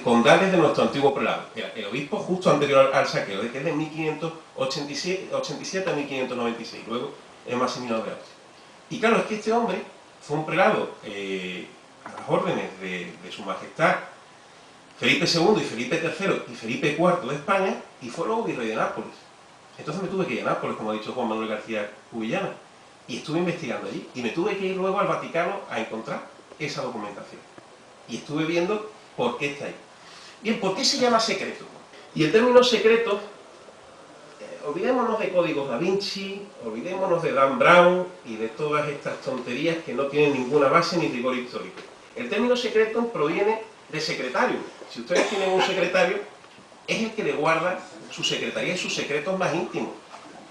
condales de nuestro antiguo prelado. El obispo justo anterior al saqueo, que es de 1587 a 1596, luego es Maximiliano de Austria. Y claro, es que este hombre fue un prelado a las órdenes de su majestad Felipe II y Felipe III y Felipe IV de España, y fue luego virrey de Nápoles. Entonces me tuve que ir a Nápoles, como ha dicho Juan Manuel García Cubillana, y estuve investigando allí, y me tuve que ir luego al Vaticano a encontrar esa documentación. Y estuve viendo por qué está ahí. Bien, ¿por qué se llama secreto? Y el término secreto, olvidémonos de códigos Da Vinci, olvidémonos de Dan Brown y de todas estas tonterías que no tienen ninguna base ni rigor histórico. El término secreto proviene de secretario. Si ustedes tienen un secretario, es el que le guarda su secretaría y sus secretos más íntimos.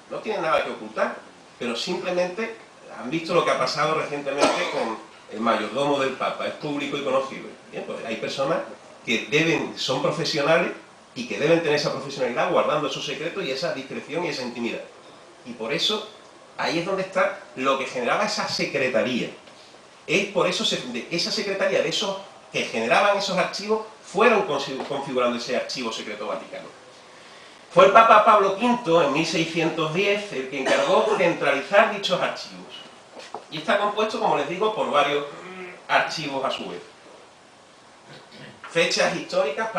No tiene nada que ocultar, pero simplemente han visto lo que ha pasado recientemente con el mayordomo del Papa, es público y conocido. Bien, pues hay personas que son profesionales y que deben tener esa profesionalidad guardando esos secretos y esa discreción y esa intimidad. Y por eso, ahí es donde está lo que generaba esa secretaría. Es por eso, esa secretaría de esos que generaban esos archivos, fueron configurando ese archivo secreto vaticano. Fue el Papa Pablo V, en 1610, el que encargó centralizar dichos archivos. Y está compuesto, como les digo, por varios archivos a su vez. Fechas históricas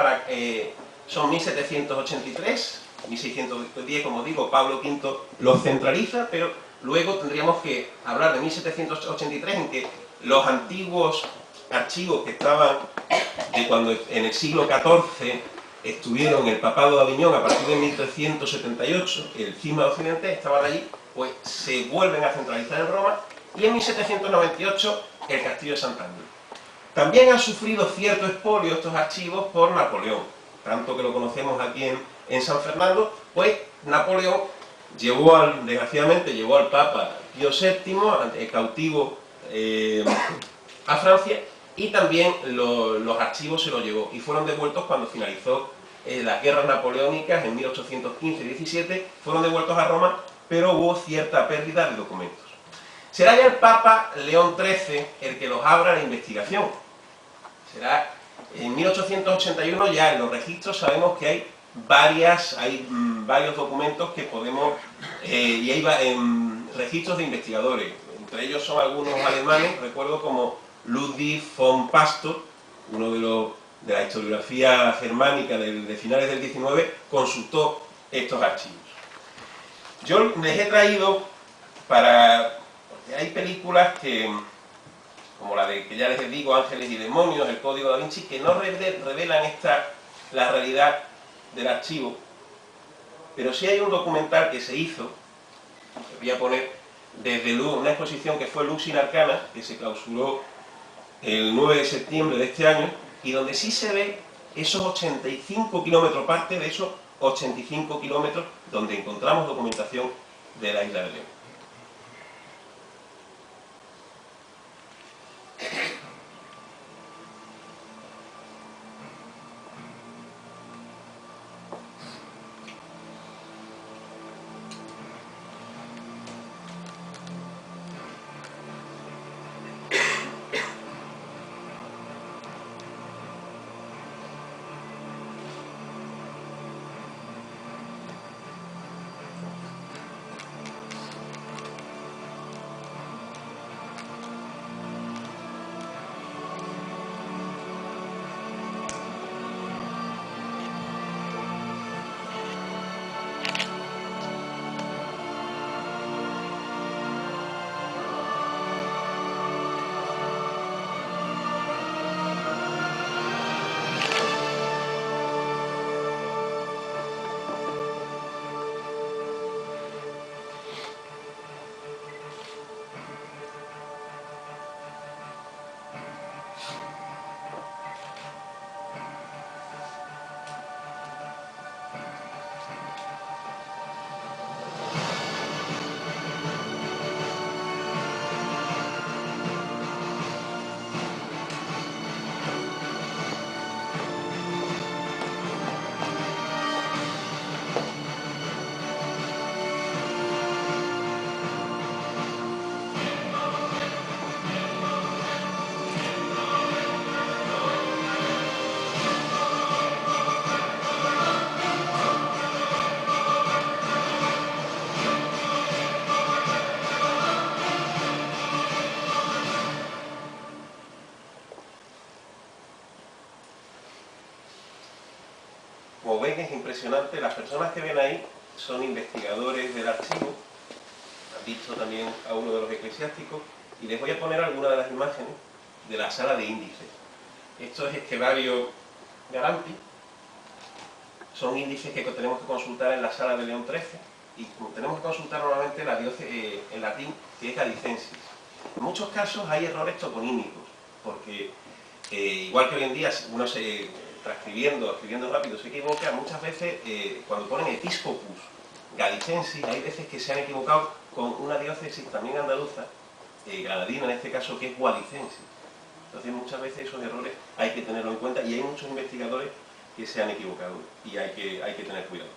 son 1783, 1610, como digo, Pablo V lo centraliza, pero luego tendríamos que hablar de 1783, en que los antiguos archivos que estaban de cuando en el siglo XIV estuvieron el papado de Aviñón a partir de 1378, el cisma de Occidente, estaban allí, pues se vuelven a centralizar en Roma, y en 1798 el castillo de Sant'Angelo. También han sufrido cierto expolio estos archivos por Napoleón, tanto que lo conocemos aquí en San Fernando, pues Napoleón desgraciadamente llevó al Papa Pío VII, cautivo a Francia, y también los archivos se los llevó, y fueron devueltos cuando finalizó las guerras napoleónicas en 1815-17, fueron devueltos a Roma, pero hubo cierta pérdida de documentos. Será ya el Papa León XIII el que los abra a la investigación. Será en 1881, ya en los registros sabemos que hay varios documentos que podemos, y hay registros de investigadores. Entre ellos son algunos alemanes, recuerdo como Ludwig von Pastor, uno de la historiografía germánica de finales del 19, consultó estos archivos. Yo les he traído porque hay películas como la de que ya les digo, Ángeles y Demonios, el Código Da Vinci, que no revelan la realidad del archivo, pero sí hay un documental que se hizo, que voy a poner, desde una exposición que fue Lux in Arcana, que se clausuró el 9 de septiembre de este año, y donde sí se ve esos 85 kilómetros, parte de esos 85 kilómetros donde encontramos documentación de la isla de León. como ven es impresionante. Las personas que ven ahí son investigadores del archivo, han visto también a uno de los eclesiásticos, y les voy a poner algunas de las imágenes de la sala de índices. Esto es Esquevario Garampi, son índices que tenemos que consultar en la sala de León XIII, y tenemos que consultar normalmente la diócesis en latín, que es Galicensis. En muchos casos hay errores toponímicos, porque igual que hoy en día uno escribiendo rápido se equivoca, muchas veces cuando ponen Episcopus Galicensis, hay veces que se han equivocado con una diócesis también andaluza, granadina en este caso, que es Guadicensis. Entonces muchas veces esos errores hay que tenerlo en cuenta, y hay muchos investigadores que se han equivocado y hay que tener cuidado.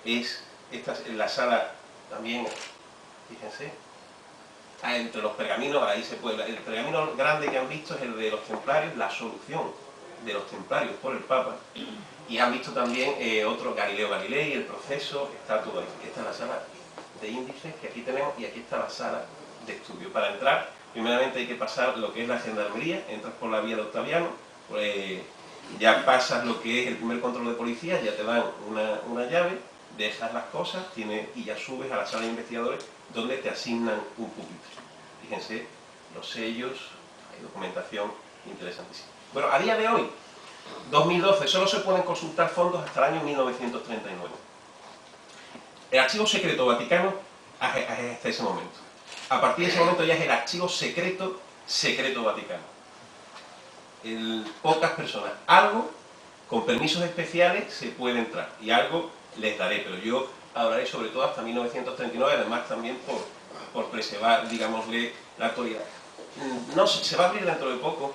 Esta es la sala también, fíjense, entre los pergaminos, ahí se puede, el pergamino grande que han visto es el de los templarios, la absolución de los templarios por el Papa, y han visto también otro, Galileo Galilei, el proceso, está todo ahí. Esta es la sala de índices que aquí tenemos, y aquí está la sala de estudio. Para entrar, primeramente hay que pasar lo que es la gendarmería, entras por la vía de Octaviano, pues, ya pasas lo que es el primer control de policía, ya te dan una llave, dejas las cosas y ya subes a la sala de investigadores, donde te asignan un pupitre. Fíjense, los sellos, hay documentación interesantísima. Bueno, a día de hoy, 2012, solo se pueden consultar fondos hasta el año 1939. El archivo secreto vaticano hasta ese momento. A partir de ese momento ya es el archivo secreto vaticano. Pocas personas, algo con permisos especiales se puede entrar, y algo les daré, pero yo hablaré sobre todo hasta 1939, además también por preservar, digámosle, la actualidad. No, se va a abrir dentro de poco.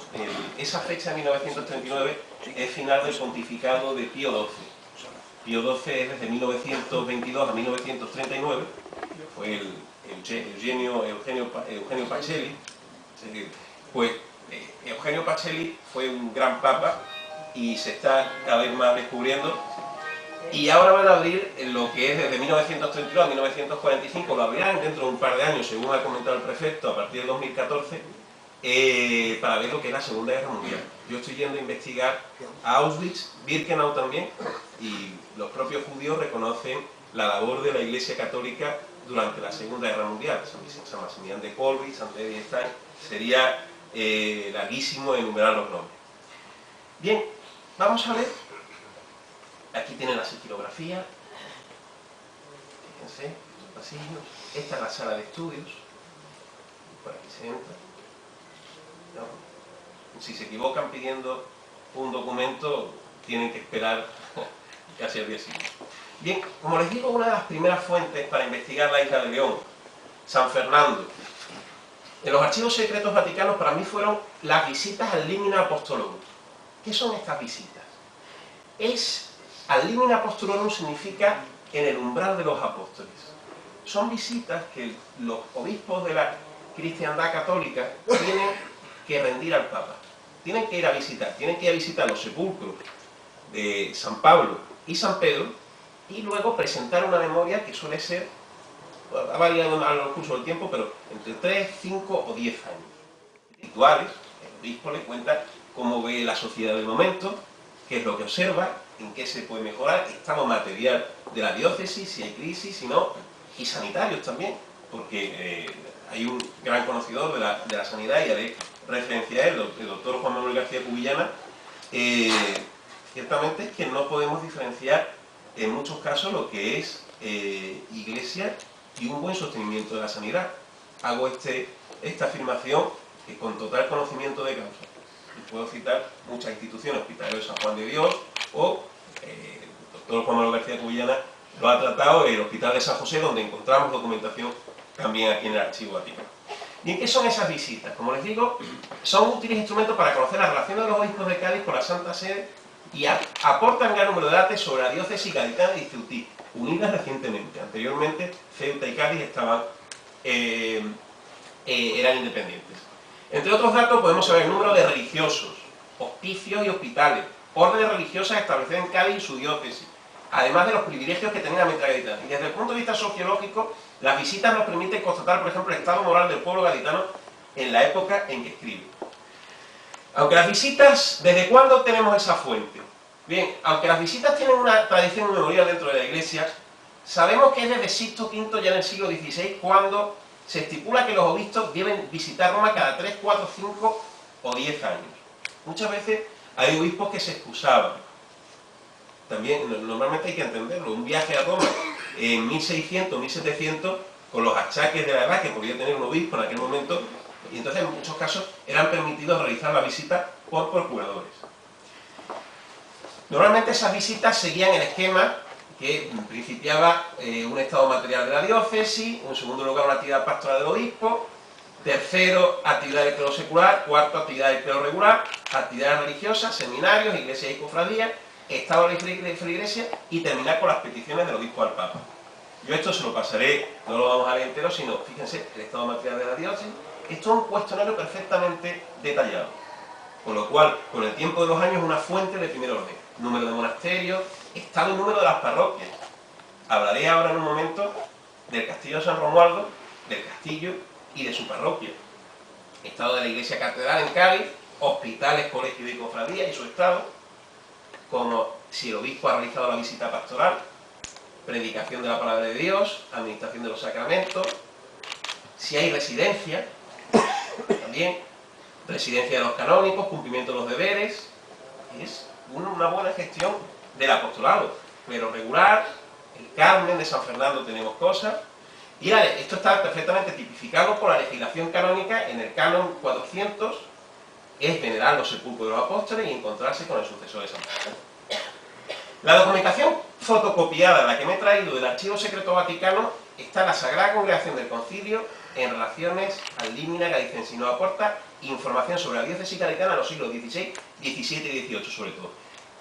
Esa fecha de 1939 es final del pontificado de Pío XII. Pío XII es desde 1922 a 1939, fue Eugenio Pacelli. Pues Eugenio Pacelli fue un gran papa y se está cada vez más descubriendo. Y ahora van a abrir lo que es desde 1932 a 1945, lo abrirán dentro de un par de años, según ha comentado el prefecto, a partir de 2014, para ver lo que es la Segunda Guerra Mundial. Yo estoy yendo a investigar a Auschwitz, Birkenau también, y los propios judíos reconocen la labor de la Iglesia Católica durante la Segunda Guerra Mundial. San Maximilián de Kolbe, San Edwin Stein, sería larguísimo enumerar los nombres. Bien, vamos a ver. Aquí tienen la sigilografía, fíjense, los pasillos. Esta es la sala de estudios, por aquí se entra. ¿No? Si se equivocan pidiendo un documento, tienen que esperar casi el día siguiente. Bien, como les digo, una de las primeras fuentes para investigar la isla de León, San Fernando, en los archivos secretos vaticanos, para mí fueron las visitas al Limina Apostolorum. ¿Qué son estas visitas? Al Limina Apostolorum significa en el umbral de los apóstoles. Son visitas que los obispos de la cristiandad católica tienen que rendir al Papa. Tienen que ir a visitar los sepulcros de San Pablo y San Pedro, y luego presentar una memoria que suele ser, ha variado a lo curso del tiempo, pero entre 3, 5 o 10 años. Rituales, el obispo le cuenta cómo ve la sociedad del momento, qué es lo que observa, en qué se puede mejorar, estado material de la diócesis, si hay crisis, si no, y sanitarios también, porque hay un gran conocedor de la sanidad, y haré referencia a él, el doctor Juan Manuel García Cubillana. Ciertamente es que no podemos diferenciar en muchos casos lo que es iglesia y un buen sostenimiento de la sanidad. Hago esta afirmación con total conocimiento de causa. Y puedo citar muchas instituciones, Hospital de San Juan de Dios, o el doctor Juan Manuel García Cubillana lo ha tratado, el Hospital de San José, donde encontramos documentación también aquí en el Archivo Vaticano. Bien, ¿qué son esas visitas? Como les digo, son útiles instrumentos para conocer la relación de los obispos de Cádiz con la Santa Sede, y aportan gran número de datos sobre la diócesis gaditana y ceutí, unidas recientemente. Anteriormente, Ceuta y Cádiz eran independientes. Entre otros datos podemos saber el número de religiosos, hospicios y hospitales, órdenes religiosas establecidas en Cádiz y su diócesis, además de los privilegios que tenía la mientras gaditana. Y desde el punto de vista sociológico, las visitas nos permiten constatar, por ejemplo, el estado moral del pueblo gaditano en la época en que escribe. Aunque las visitas, ¿desde cuándo tenemos esa fuente? Bien, aunque las visitas tienen una tradición inmemorial dentro de la Iglesia, sabemos que es desde Sixto V, ya en el siglo XVI, cuando se estipula que los obispos deben visitar Roma cada 3, 4, 5 o 10 años. Muchas veces hay obispos que se excusaban. También, normalmente hay que entenderlo, un viaje a Roma en 1600, 1700, con los achaques de la edad que podía tener un obispo en aquel momento, y entonces en muchos casos eran permitidos realizar la visita por procuradores. Normalmente esas visitas seguían el esquema que principiaba un estado material de la diócesis, en segundo lugar una actividad pastoral del obispo, tercero actividad del clero secular, cuarto actividad del clero regular, actividades religiosas, seminarios, iglesias y cofradías, estado de la feligresía y terminar con las peticiones del obispo al Papa. Yo esto se lo pasaré, no lo vamos a leer entero, sino, fíjense, el estado material de la diócesis. Esto es un cuestionario perfectamente detallado, con lo cual, con el tiempo de los años, una fuente de primer orden. Número de monasterios, estado y número de las parroquias. Hablaré ahora en un momento del castillo de San Romualdo, del castillo y de su parroquia. Estado de la iglesia catedral en Cádiz, hospitales, colegios y cofradías y su estado, como si el obispo ha realizado la visita pastoral, predicación de la palabra de Dios, administración de los sacramentos, si hay residencia, también, residencia de los canónicos, cumplimiento de los deberes, es una buena gestión del apostolado, pero regular, el Carmen de San Fernando tenemos cosas, y esto está perfectamente tipificado por la legislación canónica en el canon 400, es venerar los sepulcros de los apóstoles y encontrarse con el sucesor de San Fernando. La documentación fotocopiada, la que me he traído del Archivo Secreto Vaticano, está en la Sagrada Congregación del Concilio en relaciones al Límina Galiciensis y nos aporta información sobre la diócesis gaditana en los siglos XVI, XVII y XVIII sobre todo.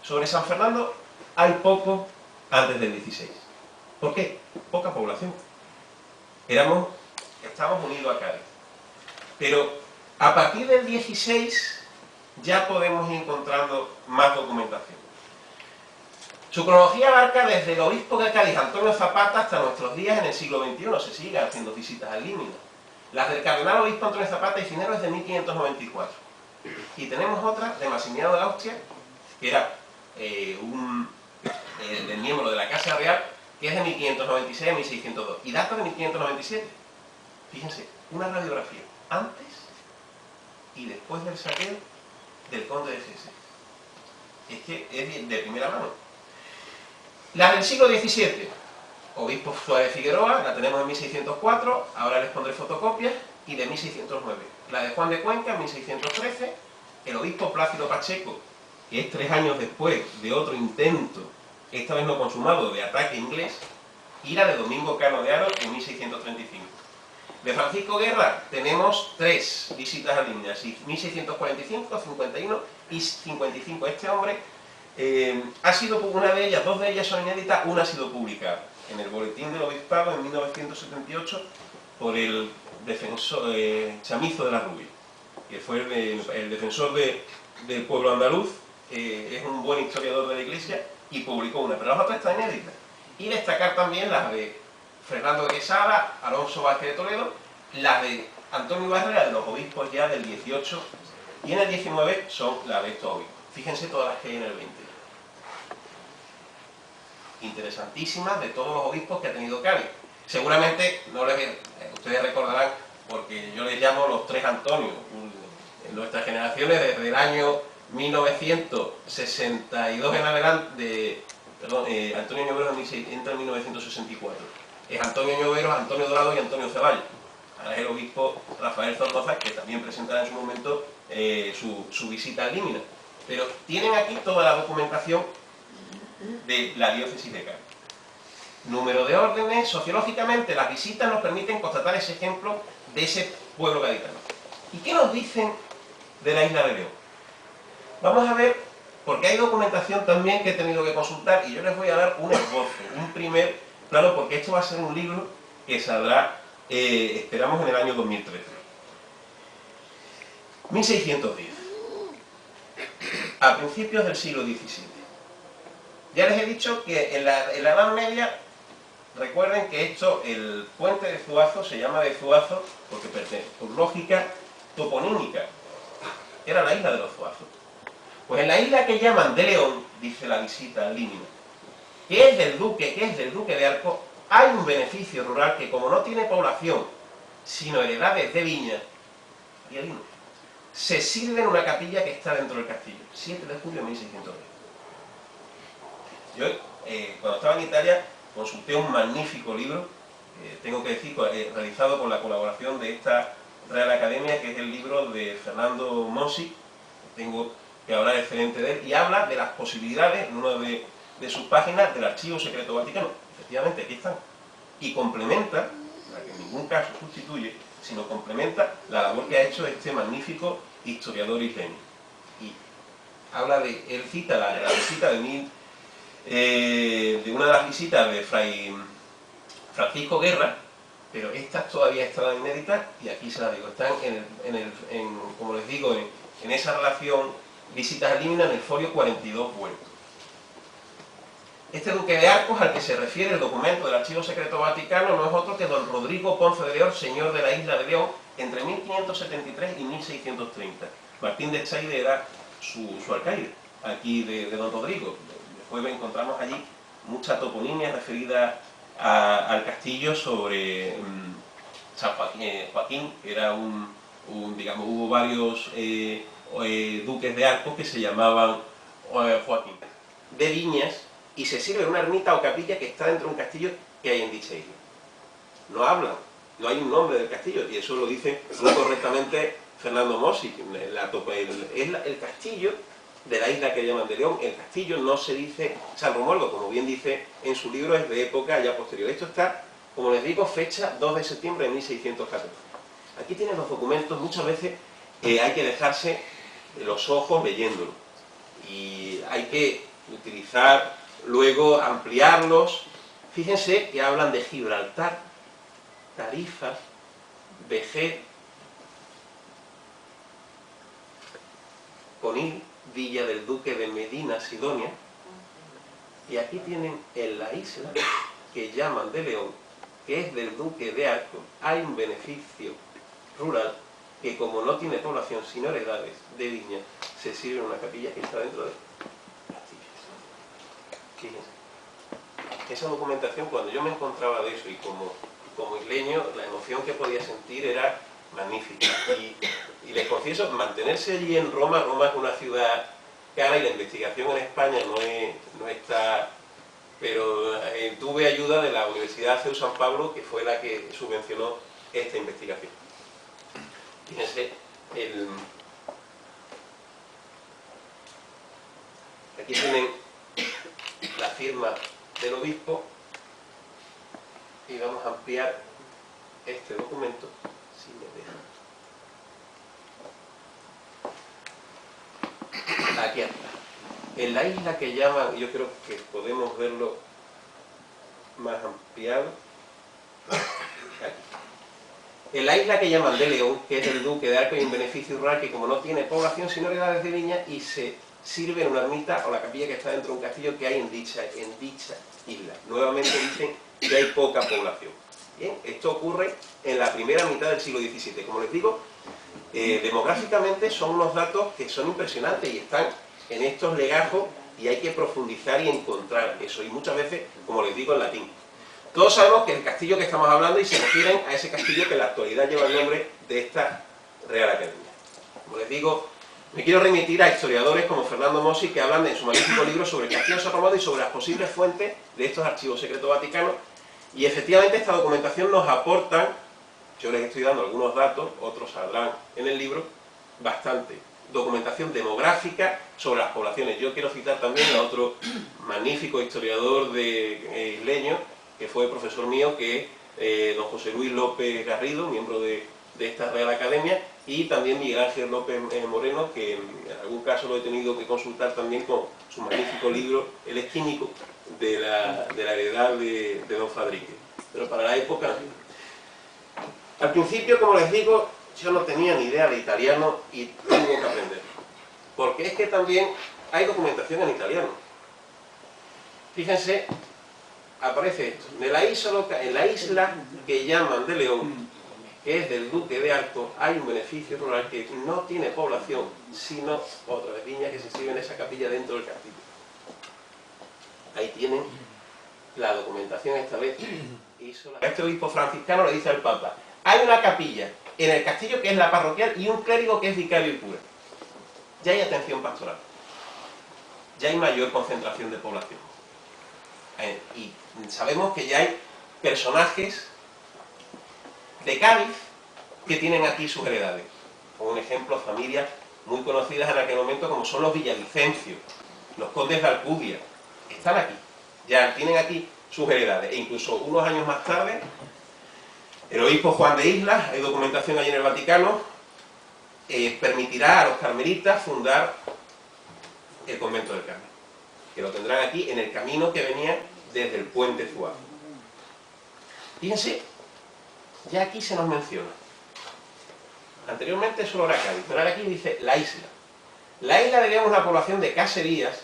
Sobre San Fernando hay poco antes del XVI. ¿Por qué? Poca población. Estamos unidos a Cádiz. Pero a partir del XVI ya podemos ir encontrando más documentación. Su cronología abarca desde el obispo de Cádiz, Antonio Zapata, hasta nuestros días en el siglo XXI. Se sigue haciendo visitas al Límina. Las del cardenal obispo Antonio Zapata y Cisneros es de 1594. Y tenemos otra de Maximiliano de Austria, que era el miembro de la Casa Real, que es de 1596 a 1602. Y data de 1597. Fíjense, una radiografía antes y después del saqueo del conde de Cese. Es que es de primera mano. La del siglo XVII, obispo Suárez Figueroa, la tenemos en 1604, ahora les pondré fotocopias, y de 1609. La de Juan de Cuenca, en 1613, el obispo Plácido Pacheco, que es 3 años después de otro intento, esta vez no consumado, de ataque inglés, y la de Domingo Cano de Haro, en 1635. De Francisco Guerra tenemos 3 visitas al Límina, 1645, 51 y 55. Este hombre ha sido, una de ellas, 2 de ellas son inéditas, una ha sido publicada en el Boletín del Obispado en 1978 por el defensor Chamizo de la Rubia, que fue el defensor del pueblo andaluz, es un buen historiador de la Iglesia y publicó una, pero las otras están inéditas. Y destacar también las de Fernando de Quesada, Alonso Vázquez de Toledo, las de Antonio Barrera, de los obispos ya del 18, y en el 19 son las de estos obispos. Fíjense todas las que hay en el 20. Interesantísimas de todos los obispos que ha tenido Cádiz. Seguramente, ustedes recordarán, porque yo les llamo los 3 Antonios. En nuestras generaciones, desde el año 1962 en adelante, Antonio Ñoveros entra en 1964. Es Antonio Ñoveros, Antonio Dorado y Antonio Ceballos. Ahora es el obispo Rafael Zornoza, que también presentará en su momento su visita al Límina. Pero tienen aquí toda la documentación de la diócesis de Cádiz. Número de órdenes, sociológicamente las visitas nos permiten constatar ese ejemplo de ese pueblo gaditano. ¿Y qué nos dicen de la isla de León? Vamos a ver, porque hay documentación también que he tenido que consultar y yo les voy a dar un esbozo, un primer plano, porque esto va a ser un libro que saldrá, esperamos, en el año 2013. 1610. A principios del siglo XVII. Ya les he dicho que en la Edad Media, recuerden que el puente de Zuazo se llama de Zuazo porque por lógica toponímica era la isla de los Zuazos. Pues en la isla que llaman de León, dice la visita al límite. ¿Qué es del duque de Arcos? Hay un beneficio rural que, como no tiene población, sino heredades de viña, se sirve en una capilla que está dentro del castillo. 7 de julio de 1610. Yo, cuando estaba en Italia, consulté un magnífico libro, tengo que decir, realizado con la colaboración de esta Real Academia, que es el libro de Fernando Mossi, tengo que hablar excelente de él, y habla de las posibilidades, en una de sus páginas, del Archivo Secreto Vaticano. Efectivamente, aquí están. Y complementa, la que en ningún caso sustituye, sino complementa la labor que ha hecho este magnífico historiador isleño. Y habla de, él cita la visita de una de las visitas de Fray Francisco Guerra, pero estas todavía están inéditas y aquí se las digo, están como les digo, en esa relación visitas al límite en el folio 42 vuelto. Este duque de Arcos, al que se refiere el documento del Archivo Secreto Vaticano, no es otro que don Rodrigo Ponce de León, señor de la isla de León, entre 1573 y 1630. Martín de Echaide era su alcaide, aquí de don Rodrigo. Después encontramos allí mucha toponimia referida al castillo sobre San Joaquín, que era digamos, hubo varios duques de Arcos que se llamaban Joaquín. De viñas, y se sirve en una ermita o capilla que está dentro de un castillo que hay en dicha isla. No hablan, no hay un nombre del castillo, y eso lo dice muy correctamente Fernando Mossi. El castillo de la isla que llaman de León, el castillo no se dice San Romualdo, como bien dice en su libro, es de época ya posterior. Esto está, como les digo, fecha 2 de septiembre de 1614. Aquí tienen los documentos, muchas veces hay que dejarse los ojos leyéndolo, y hay que utilizar, luego ampliarlos. Fíjense que hablan de Gibraltar, Tarifa, Vejer, Conil, Villa del Duque de Medina, Sidonia, y aquí tienen en la isla que llaman de León, que es del Duque de Arcos, hay un beneficio rural que, como no tiene población sino heredades de viña, se sirve en una capilla que está dentro del castillo. Fíjense. Esa documentación, cuando yo me encontraba de eso, y como isleño, la emoción que podía sentir era magnífica. Y les confieso, mantenerse allí en Roma es una ciudad cara y la investigación en España no está... Pero tuve ayuda de la Universidad CEU San Pablo, que fue la que subvencionó esta investigación. Fíjense, aquí tienen la firma del obispo, y vamos a ampliar este documento, si me dejan. Aquí está. En la isla que llaman, yo creo que podemos verlo más ampliado. Aquí. En la isla que llaman de León, que es del Duque de Arcos, hay un beneficio rural que, como no tiene población sino heredades de viña, y se sirve en una ermita o la capilla que está dentro de un castillo que hay en dicha isla. Nuevamente dicen que hay poca población. Bien, esto ocurre en la primera mitad del siglo XVII. Como les digo, demográficamente son unos datos que son impresionantes y están en estos legajos, y hay que profundizar y encontrar eso, y muchas veces, como les digo, en latín. Todos sabemos que el castillo que estamos hablando, y se refieren a ese castillo que en la actualidad lleva el nombre de esta Real Academia. Como les digo, me quiero remitir a historiadores como Fernando Mossi, que hablan en su magnífico libro sobre el castillo de San Romualdo y sobre las posibles fuentes de estos archivos secretos vaticanos, y efectivamente esta documentación nos aporta, yo les estoy dando algunos datos, otros saldrán en el libro, bastante documentación demográfica sobre las poblaciones. Yo quiero citar también a otro magnífico historiador isleño, que fue profesor mío, que es don José Luis López Garrido, miembro de esta Real Academia, y también Miguel Ángel López Moreno, que en algún caso lo he tenido que consultar también con su magnífico libro, Él es químico, de la heredad de don Fadrique. Pero para la época... Al principio, como les digo, yo no tenía ni idea de italiano y tengo que aprender. Porque es que también hay documentación en italiano. Fíjense, aparece esto. En la isla que llaman de León, que es del Duque de Arcos, hay un beneficio rural que no tiene población, sino otra de viñas que se sirve en esa capilla dentro del castillo. Ahí tienen la documentación esta vez. Este obispo franciscano le dice al Papa: hay una capilla en el castillo que es la parroquial y un clérigo que es vicario y cura. Ya hay atención pastoral. Ya hay mayor concentración de población. Y sabemos que ya hay personajes de Cádiz que tienen aquí sus heredades. Como un ejemplo, familias muy conocidas en aquel momento como son los Villavicencio, los condes de Alcudia. Están aquí. Ya tienen aquí sus heredades. E incluso unos años más tarde, el obispo Juan de Islas, hay documentación allí en el Vaticano, permitirá a los carmelitas fundar el convento del Carmen, que lo tendrán aquí en el camino que venía desde el puente Zuazo. Fíjense, ya aquí se nos menciona. Anteriormente solo era Cádiz, pero ahora aquí dice la isla. La isla de León es una población de caserías,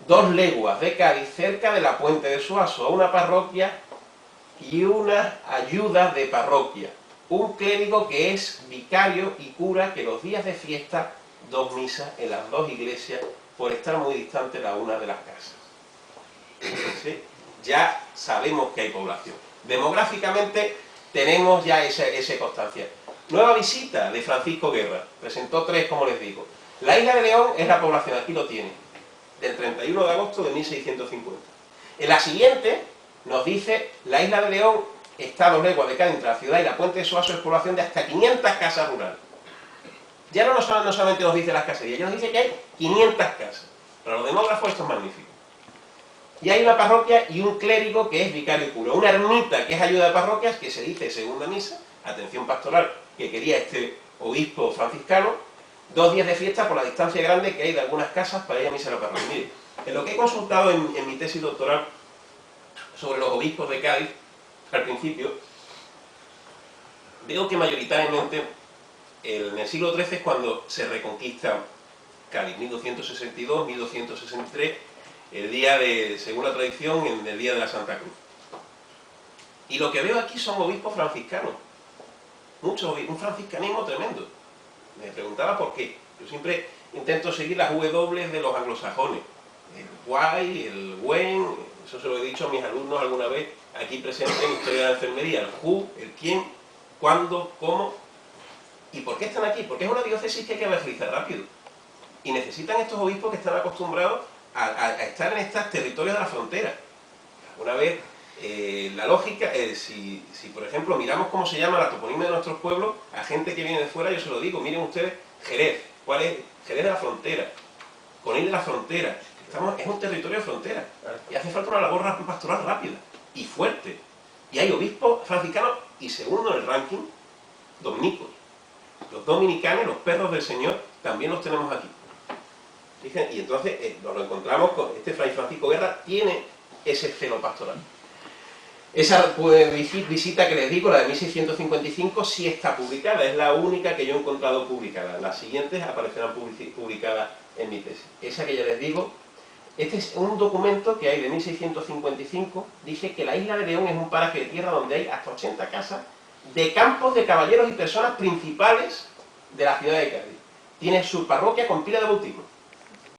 2 leguas de Cádiz, cerca de la puente de Zuazo, una parroquia y una ayuda de parroquia. Un clérigo que es vicario y cura, que los días de fiesta 2 misas en las 2 iglesias, por estar muy distante la una de las casas. ¿Sí? Ya sabemos que hay población. Demográficamente tenemos ya esa constancia. Nueva visita de Francisco Guerra. Presentó 3, como les digo. La isla de León es la población, aquí lo tiene, del 31 de agosto de 1650. En la siguiente nos dice: la isla de León está a 2 leguas de Cádiz, entre la ciudad y la puente de Zuazo, es población de hasta 500 casas rurales. Ya no solamente nos dice las caserías, ya nos dice que hay 500 casas. Para los demógrafos esto es magnífico. Y hay una parroquia y un clérigo que es vicario y cura. Una ermita que es ayuda de parroquias, que se dice segunda misa, atención pastoral que quería este obispo franciscano, 2 días de fiesta por la distancia grande que hay de algunas casas para ir a misa a la parroquia. Mire, en lo que he consultado en mi tesis doctoral sobre los obispos de Cádiz, al principio, veo que mayoritariamente en el siglo XIII es cuando se reconquista Cádiz, 1262, 1263, el día de, según la tradición, en el día de la Santa Cruz. Y lo que veo aquí son obispos franciscanos, muchos obispos, un franciscanismo tremendo. Me preguntaba por qué. Yo siempre intento seguir las W de los anglosajones, el why, el when, eso se lo he dicho a mis alumnos alguna vez aquí presentes en Historia de la Enfermería, el who, el quién, cuándo, cómo. ¿Y por qué están aquí? Porque es una diócesis que hay que evangelizar rápido. Y necesitan estos obispos que están acostumbrados a estar en estos territorios de la frontera. Una vez, la lógica, si por ejemplo miramos cómo se llama la toponimia de nuestros pueblos, a gente que viene de fuera, yo se lo digo, miren ustedes, Jerez, ¿cuál es? Jerez de la frontera, Conil de la frontera, es un territorio de frontera, y hace falta una labor pastoral rápida y fuerte. Y hay obispos franciscanos, y segundo en el ranking, dominicos. Los dominicanos, los perros del Señor, también los tenemos aquí. Fíjense, y entonces nos lo encontramos con este Fray Francisco Guerra, tiene ese celo pastoral. Esa visita que les digo, la de 1655, sí está publicada, es la única que yo he encontrado publicada. Las siguientes aparecerán publicadas en mi tesis. Esa que ya les digo, este es un documento que hay de 1655, dice que la isla de León es un paraje de tierra donde hay hasta 80 casas de campos de caballeros y personas principales de la ciudad de Cádiz. Tiene su parroquia con pila de bautismo.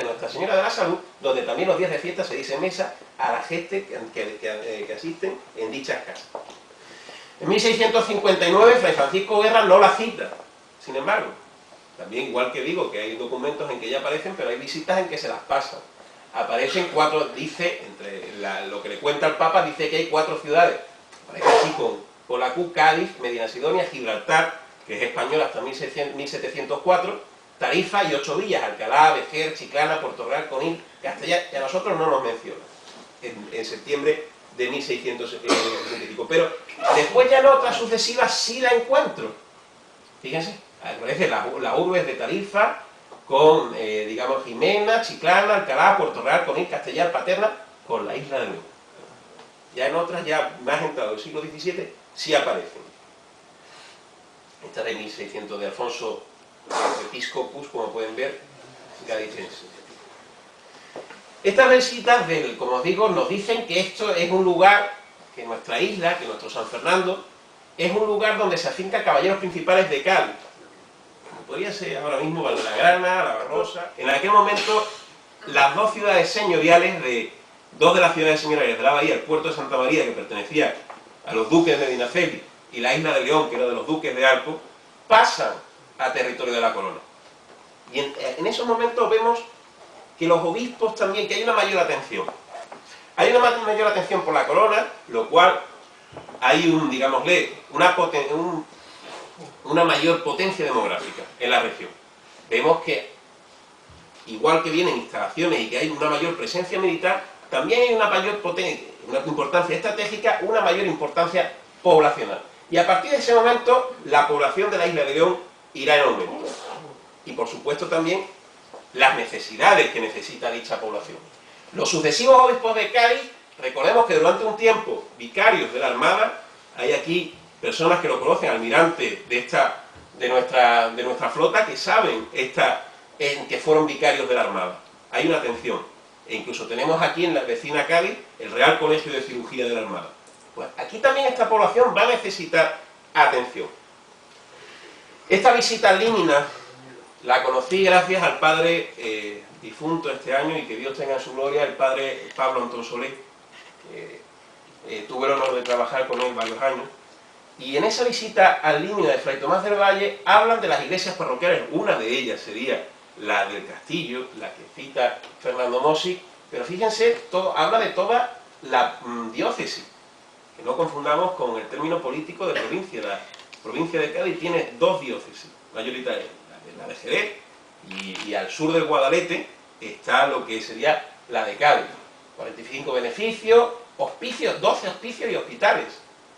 Nuestra Señora de la Salud, donde también los días de fiesta se dice mesa a la gente que asisten en dichas casas. En 1659 Fray Francisco Guerra no la cita, sin embargo, también igual que digo que hay documentos en que ya aparecen, pero hay visitas en que se las pasan. Aparecen 4, dice, entre lo que le cuenta el Papa, dice que hay 4 ciudades, aparece así con la Q, Cádiz, Medina Sidonia, Gibraltar, que es español hasta 1704, Tarifa y 8 villas, Alcalá, Vejer, Chiclana, Puerto Real, Conil, Castellar, que a nosotros no nos menciona, en septiembre de 1665. Pero después ya en otras sucesivas sí la encuentro. Fíjense, aparece las urbes de Tarifa, con, digamos, Jimena, Chiclana, Alcalá, Puerto Real, Conil, Castellar, Paterna, con la isla de León. Ya en otras, ya más entrado del siglo XVII, sí aparecen. Esta de 1600 de Alfonso Episcopus, como pueden ver, gadicense. Estas visitas, como os digo, nos dicen que esto es un lugar, que nuestra isla, que nuestro San Fernando, es un lugar donde se afincan caballeros principales de Cádiz. Como podría ser ahora mismo Valdegrana, La Barrosa. En aquel momento, las 2 ciudades señoriales dos de las ciudades señoriales de la bahía, el puerto de Santa María, que pertenecía a los duques de Medinaceli, y la isla de León, que era de los duques de Alco, pasan a territorio de la corona. Y en esos momentos vemos que los obispos también, que hay una mayor atención. Hay una mayor atención por la corona, lo cual hay digámosle, una mayor potencia demográfica en la región. Vemos que, igual que vienen instalaciones y que hay una mayor presencia militar, también hay una mayor potencia, una importancia estratégica, una mayor importancia poblacional. Y a partir de ese momento, la población de la isla de León irá en aumento. Y por supuesto también las necesidades que necesita dicha población. Los sucesivos obispos de Cádiz, recordemos que durante un tiempo, vicarios de la Armada, hay aquí personas que lo conocen, almirantes de nuestra flota, que saben que fueron vicarios de la Armada. Hay una atención. E incluso tenemos aquí en la vecina Cádiz el Real Colegio de Cirugía de la Armada. Pues aquí también esta población va a necesitar atención. Esta visita a Límina la conocí gracias al padre difunto este año, y que Dios tenga en su gloria, el padre Pablo Antón Solé. Tuve el honor de trabajar con él varios años. Y en esa visita al Límina de Fray Tomás del Valle hablan de las iglesias parroquiales. Una de ellas sería la del Castillo, la que cita Fernando Mossi, pero fíjense, habla de toda la diócesis, que no confundamos con el término político de provincia. La provincia de Cádiz tiene dos diócesis mayoritarias, la de Jerez, y al sur del Guadalete está lo que sería la de Cádiz. 45 beneficios, hospicios, 12 hospicios y hospitales,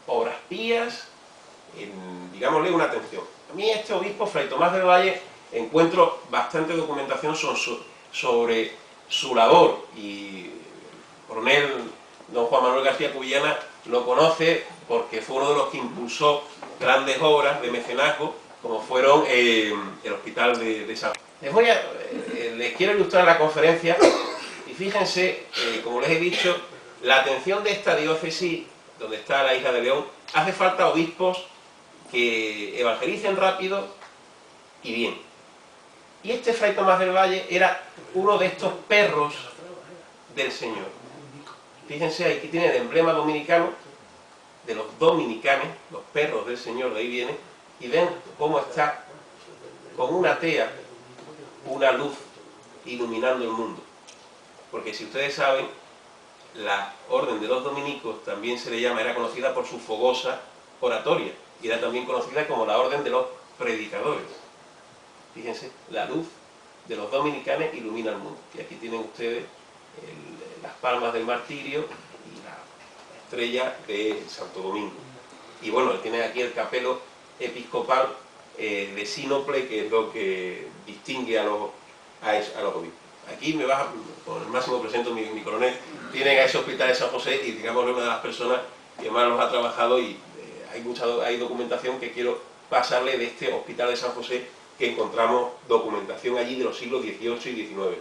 obras pías, digámosle una atención. A mí este obispo, Fray Tomás del Valle, encuentro bastante documentación sobre su labor, y el coronel don Juan Manuel García Cubillana lo conoce porque fue uno de los que impulsó grandes obras de mecenazgo, como fueron el hospital de San Juan. Les quiero ilustrar la conferencia, y fíjense, como les he dicho, la atención de esta diócesis, donde está la isla de León, hace falta obispos que evangelicen rápido y bien. Y este Fray Tomás del Valle era uno de estos perros del Señor. Fíjense, aquí tiene el emblema dominicano, de los dominicanes, los perros del Señor, de ahí viene, y ven cómo está con una tea, una luz iluminando el mundo. Porque si ustedes saben, la orden de los dominicos también se le llama, era conocida por su fogosa oratoria, y era también conocida como la orden de los predicadores. Fíjense, la luz de los dominicanes ilumina el mundo. Y aquí tienen ustedes las palmas del martirio y la estrella de Santo Domingo. Y bueno, tienen aquí el capelo episcopal de sínople, que es lo que distingue a los obispos. Aquí me baja, con el máximo presento mi coronel, tienen a ese hospital de San José, y digamos una de las personas que más los ha trabajado, y hay documentación que quiero pasarle de este hospital de San José, que encontramos documentación allí de los siglos XVIII y XIX.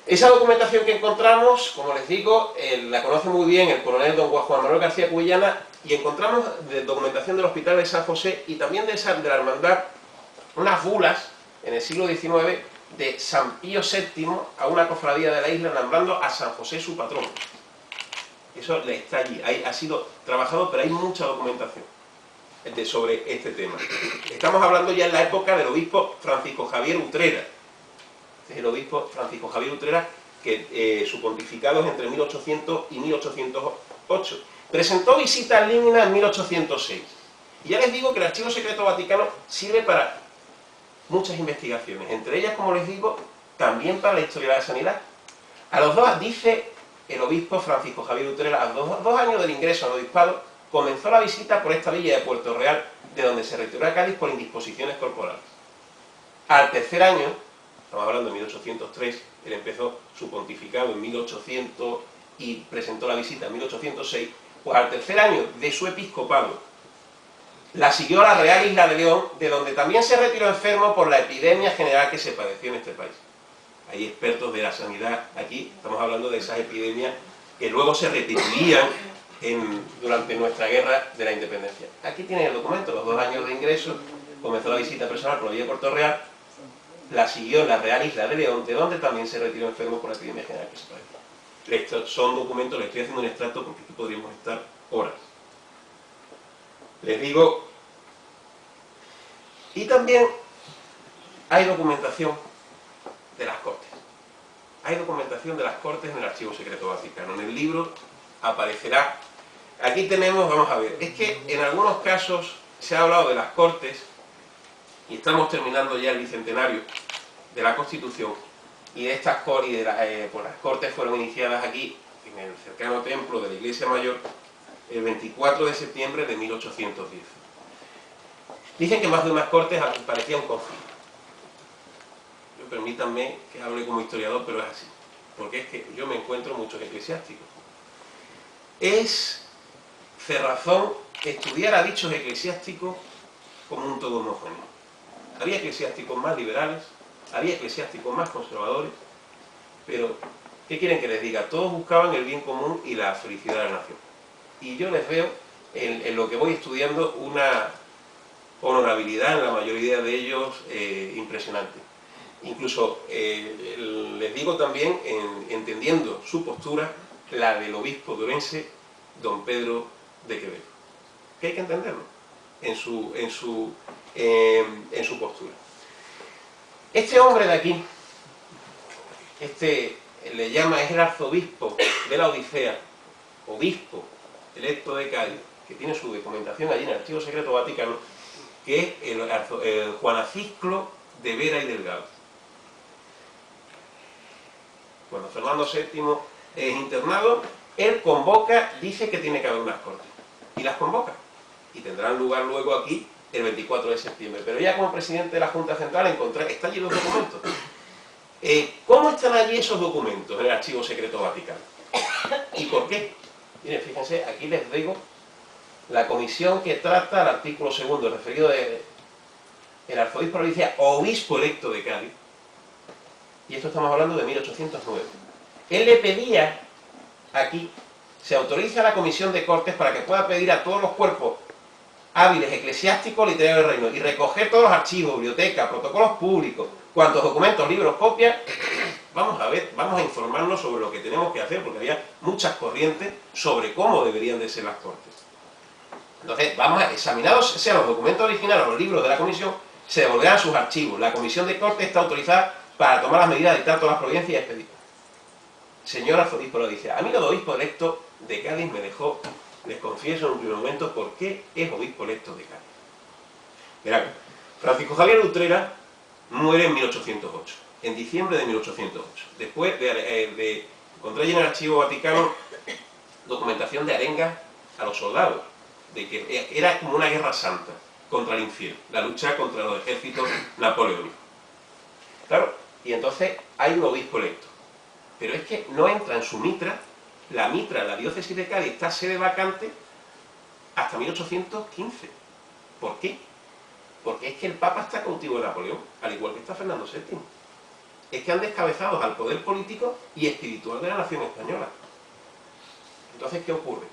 Esa documentación que encontramos, como les digo, la conoce muy bien el coronel don Juan Manuel García Cubillana, y encontramos documentación del hospital de San José y también de la hermandad, unas bulas en el siglo XIX de San Pío VII a una cofradía de la isla, nombrando a San José su patrón. Eso está allí, ha sido trabajado, pero hay mucha documentación sobre este tema. Estamos hablando ya en la época del obispo Francisco Javier Utrera. Este es el obispo Francisco Javier Utrera, que su pontificado es entre 1800 y 1808. Presentó visita a Límina en 1806. Y ya les digo que el Archivo Secreto Vaticano sirve para muchas investigaciones, entre ellas, como les digo, también para la historia de la sanidad. A los dos, dice el obispo Francisco Javier Utrera, a los 2 años del ingreso al obispado, comenzó la visita por esta villa de Puerto Real, de donde se retiró a Cádiz por indisposiciones corporales. Al tercer año, estamos hablando de 1803, él empezó su pontificado en 1800 y presentó la visita en 1806, pues al tercer año de su episcopado, la siguió a la Real Isla de León, de donde también se retiró enfermo por la epidemia general que se padeció en este país. Hay expertos de la sanidad aquí, estamos hablando de esas epidemias que luego se repetirían durante nuestra guerra de la independencia. Aquí tienen el documento, los 2 años de ingreso, comenzó la visita personal por la vía de Puerto Real, la siguió en la Real Isla de León, de donde también se retiró enfermo por la epidemia general que se padeció. Son documentos, les estoy haciendo un extracto porque aquí podríamos estar horas. Les digo, y también hay documentación de las Cortes. Hay documentación de las Cortes en el Archivo Secreto Vaticano. En el libro aparecerá. Aquí tenemos, vamos a ver, es que en algunos casos se ha hablado de las Cortes, y estamos terminando ya el bicentenario de la Constitución, y de estas Cortes, pues las Cortes fueron iniciadas aquí, en el cercano templo de la Iglesia Mayor, el 24 de septiembre de 1810. Dicen que más de unas Cortes parecía un conflicto. Permítanme que hable como historiador, pero es así, porque es que yo me encuentro muchos eclesiásticos. Es cerrazón estudiar a dichos eclesiásticos como un todo homogéneo. Había eclesiásticos más liberales, había eclesiásticos más conservadores, pero ¿qué quieren que les diga? Todos buscaban el bien común y la felicidad de la nación. Y yo les veo en lo que voy estudiando una honorabilidad en la mayoría de ellos impresionante. Incluso les digo también, entendiendo su postura, la del obispo de Orense, don Pedro de Quevedo, que hay que entenderlo en su postura. Este hombre de aquí, es el arzobispo de la Odisea, obispo electo de Cádiz, que tiene su documentación allí en el Archivo Secreto Vaticano, que es el Juanaciclo de Vera y Delgado. Cuando Fernando VII es internado, él convoca, dice que tiene que haber unas Cortes, y las convoca, y tendrán lugar luego aquí el 24 de septiembre. Pero ya como presidente de la Junta Central está allí los documentos. ¿Cómo están allí esos documentos en el Archivo Secreto Vaticano? ¿Y por qué? Miren, fíjense, aquí les digo la comisión que trata el artículo 2, referido del arzobispo de la Odisea, obispo electo de Cádiz. Y esto estamos hablando de 1809. Él le pedía, aquí, se autoriza a la Comisión de Cortes para que pueda pedir a todos los cuerpos hábiles eclesiásticos literarios del reino y recoger todos los archivos, bibliotecas, protocolos públicos, cuantos documentos, libros, copias. Vamos a ver, vamos a informarnos sobre lo que tenemos que hacer, porque había muchas corrientes sobre cómo deberían de ser las Cortes. Entonces, vamos a examinar, sean los documentos originales o los libros de la comisión, se devolverán sus archivos. La Comisión de Cortes está autorizada para tomar las medidas, dictar todas las providencias y expedir. Señor arzobispo lo dice, a mí el obispo electo de Cádiz me dejó, les confieso en un primer momento, por qué es obispo electo de Cádiz. Verán, Francisco Javier Utrera muere en 1808, en diciembre de 1808. Después de encontrar en el Archivo Vaticano documentación de arengas a los soldados, de que era como una guerra santa contra el infierno, la lucha contra los ejércitos napoleónicos. Claro, y entonces hay un obispo electo, pero es que no entra en su mitra, la diócesis de Cádiz está sede vacante hasta 1815. ¿Por qué? Porque es que el Papa está cautivo de Napoleón, al igual que está Fernando VII. Es que han descabezado al poder político y espiritual de la nación española. Entonces, ¿qué ocurre?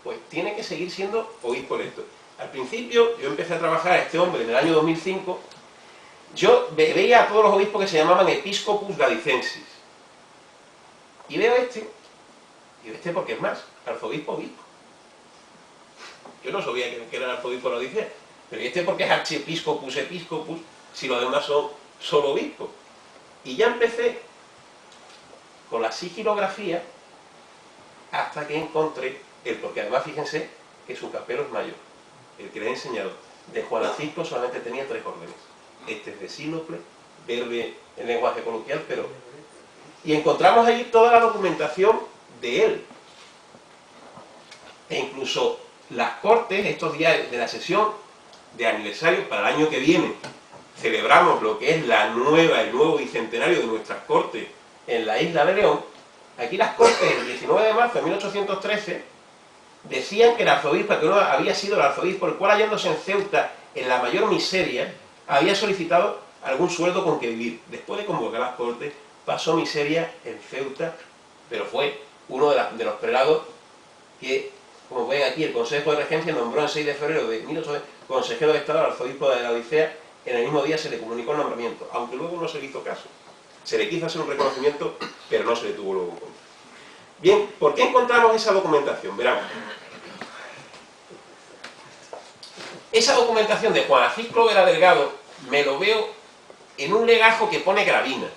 Pues tiene que seguir siendo obispo electo. Al principio, yo empecé a trabajar a este hombre en el año 2005, yo veía a todos los obispos que se llamaban Episcopus Galicensis. Y veo este porque es más, arzobispo obispo. Yo no sabía que era el arzobispo de la Odisea, pero este porque es archiepiscopus episcopus, si los demás son solo obispos. Y ya empecé con la sigilografía hasta que encontré porque además fíjense que su capelo es mayor, el que les he enseñado. De Juanaciclo solamente tenía 3 órdenes. Este es de sínople, verde en lenguaje coloquial, pero... Y encontramos allí toda la documentación de él. E incluso las Cortes, estos días de la sesión de aniversario para el año que viene, celebramos lo que es el nuevo bicentenario de nuestras Cortes en la isla de León. Aquí las Cortes, el 19 de marzo de 1813, decían que el arzobispo, que uno había sido el arzobispo, el cual hallándose en Ceuta en la mayor miseria, había solicitado algún sueldo con que vivir. Después de convocar las Cortes, pasó miseria en Ceuta, pero fue uno de los prelados que, como ven aquí, el Consejo de Regencia nombró el 6 de febrero de 1800 consejero de Estado al arzobispo de la Odisea. En el mismo día se le comunicó el nombramiento, aunque luego no se le hizo caso. Se le quiso hacer un reconocimiento, pero no se le tuvo luego en cuenta. Bien, ¿por qué encontramos esa documentación? Verán. Esa documentación de Juan Asís Clovera Delgado me lo veo en un legajo que pone Gravina.